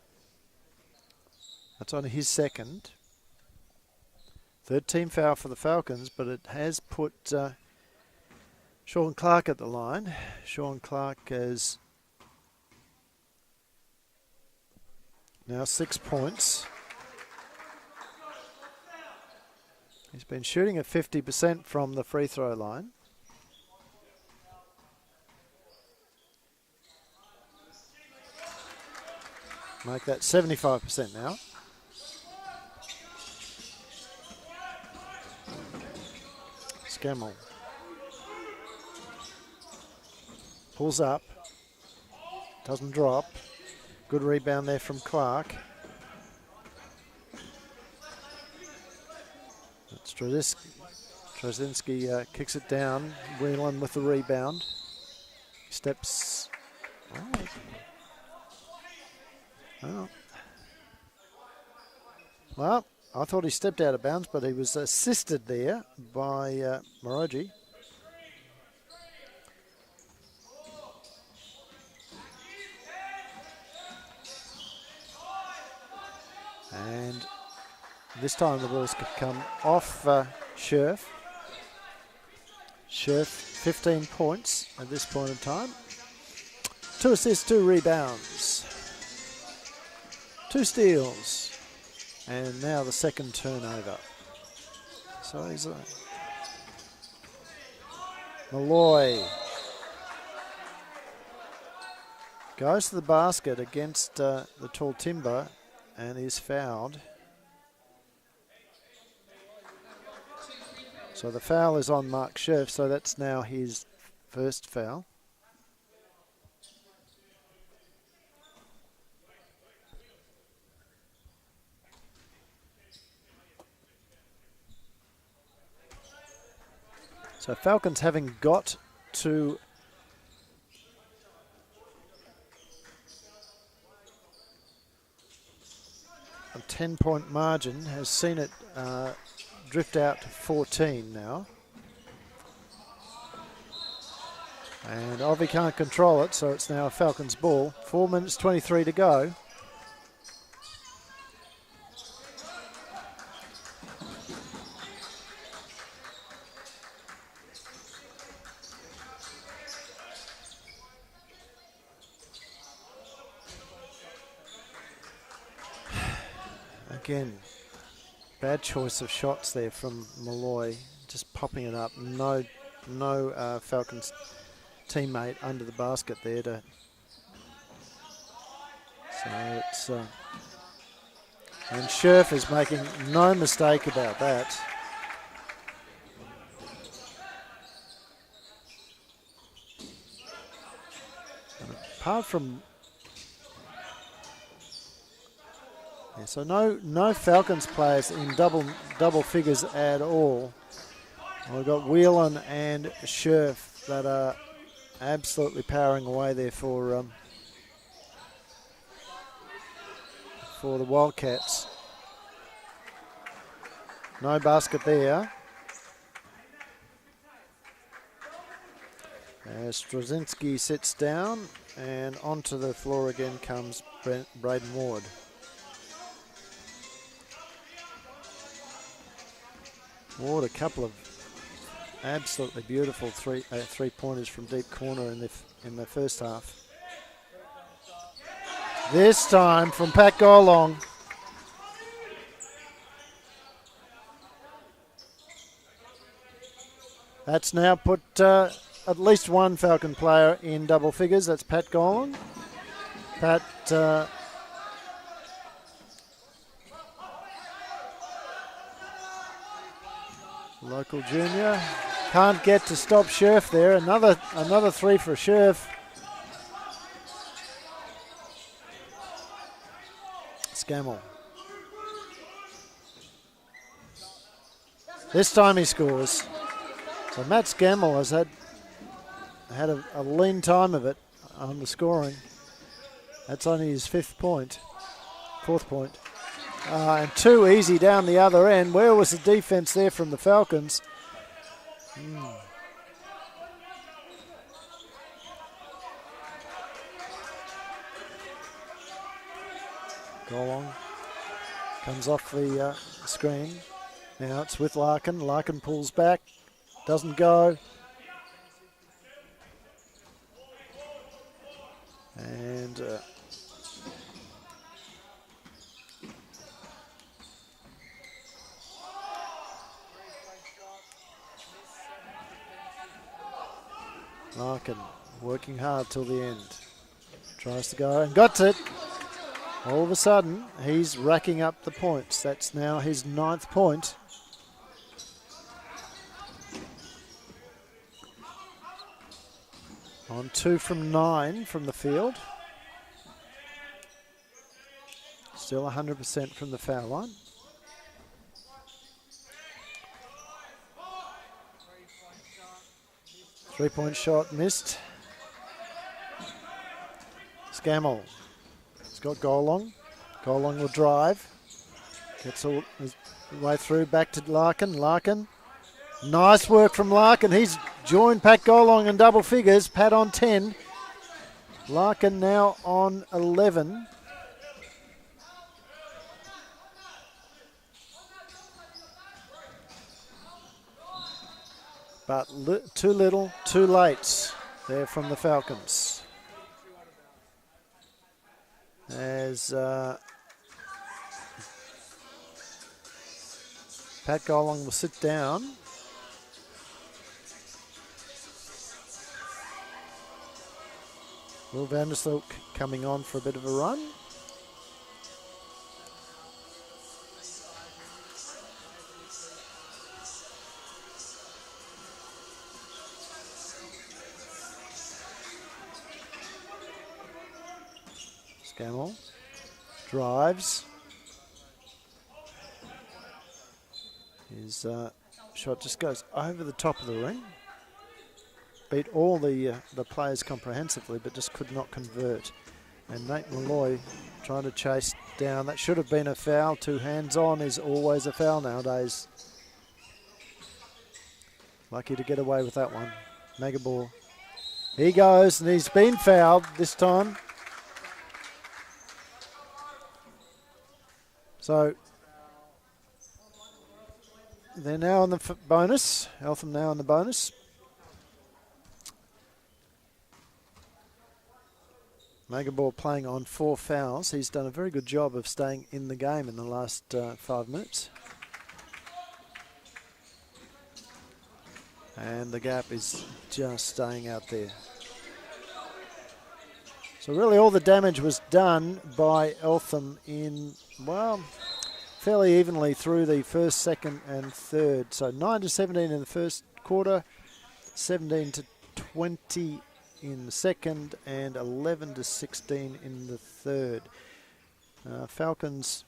That's on his second. Third team foul for the Falcons, but it has put Sean Clark at the line. Sean Clark has now 6 points. He's been shooting at 50% from the free throw line. Make that 75% now. Scammell pulls up, doesn't drop. Good rebound there from Clark. Straczynski kicks it down. Whelan with the rebound. Steps. Oh. Well, I thought he stepped out of bounds, but he was assisted there by Morogi. And this time the ball's come off Scherf. Scherf, 15 points at this point in time. 2 assists, 2 rebounds. 2 steals, and now the second turnover. So he's Malloy goes to the basket against the tall timber and is fouled. So the foul is on Mark Scherf, so that's now his first foul. So Falcons having got to a 10-point margin, has seen it drift out to 14 now. And Ovi can't control it, so it's now a Falcons ball. 4 minutes 23 to go. Again, bad choice of shots there from Malloy. Just popping it up. No Falcons teammate under the basket there to. So it's and Scherf is making no mistake about that. And apart from so no Falcons players in double figures at all. We've got Whelan and Scherf that are absolutely powering away there for the Wildcats. No basket there. As Straczynski sits down, and onto the floor again comes Braden Ward. Ward, a couple of absolutely beautiful three-pointers from deep corner in the first half. This time from Pat Golong. That's now put at least one Falcon player in double figures. That's Pat Golong. Pat local junior. Can't get to stop Scherf there. Another three for Scherf. Scammell. This time he scores. So Matt Scammell has had a lean time of it on the scoring. That's only his fourth point. And too easy down the other end. Where was the defense there from the Falcons? Golong comes off the screen. Now it's with Larkin. Larkin pulls back. Doesn't go. And Larkin working hard till the end. Tries to go and got it. All of a sudden, he's racking up the points. That's now his 9th point. On 2 from 9 from the field. Still 100% from the foul line. Three-point shot missed. Scammell. He's got Golong. Golong will drive. Gets all his way through back to Larkin. Larkin. Nice work from Larkin. He's joined Pat Golong in double figures. Pat on 10. Larkin now on 11. But too little, too late there from the Falcons. As Pat Golong will sit down. Will Vandersloot coming on for a bit of a run. Scammell drives. His shot just goes over the top of the ring. Beat all the players comprehensively, but just could not convert. And Nate Malloy trying to chase down. That should have been a foul. 2 hands on is always a foul nowadays. Lucky to get away with that one. Megaball. He goes, and he's been fouled this time. So they're now on the bonus. Eltham now on the bonus. Megaball playing on 4 fouls. He's done a very good job of staying in the game in the last 5 minutes. And the gap is just staying out there. So really all the damage was done by Eltham in, well, fairly evenly through the first, second and third. So 9-17 in the first quarter, 17-20 in the second, and 11-16 in the third. Falcons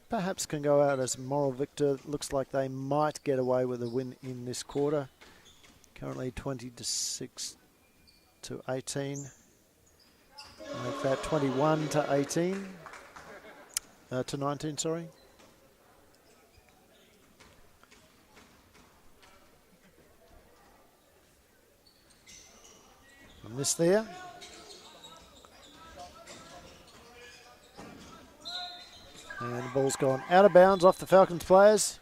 perhaps can go out as a moral victor. Looks like they might get away with a win in this quarter. Currently 20-6 to 18. Make that 21-18 to 19. Sorry. And this there. And the ball's gone out of bounds off the Falcons players.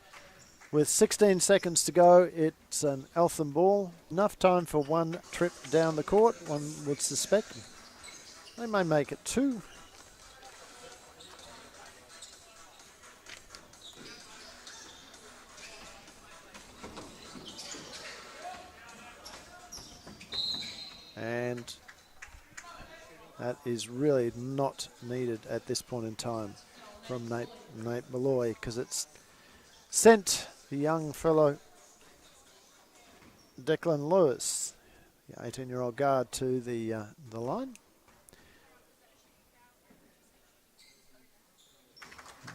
With 16 seconds to go, it's an Eltham ball. Enough time for one trip down the court, one would suspect. They may make it 2. And that is really not needed at this point in time from Nate Malloy, because it's sent the young fellow Declan Lewis, the 18-year-old guard, to the line,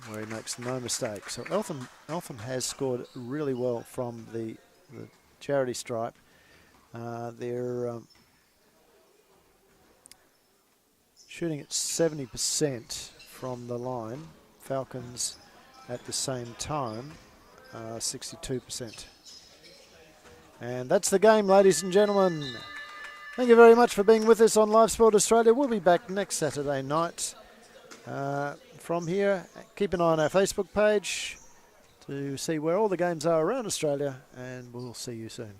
where he makes no mistake. So Eltham has scored really well from the charity stripe. They're shooting at 70% from the line. Falcons at the same time, 62%. And that's the game, ladies and gentlemen. Thank you very much for being with us on Live Sport Australia. We'll be back next Saturday night. From here, keep an eye on our Facebook page to see where all the games are around Australia, and we'll see you soon.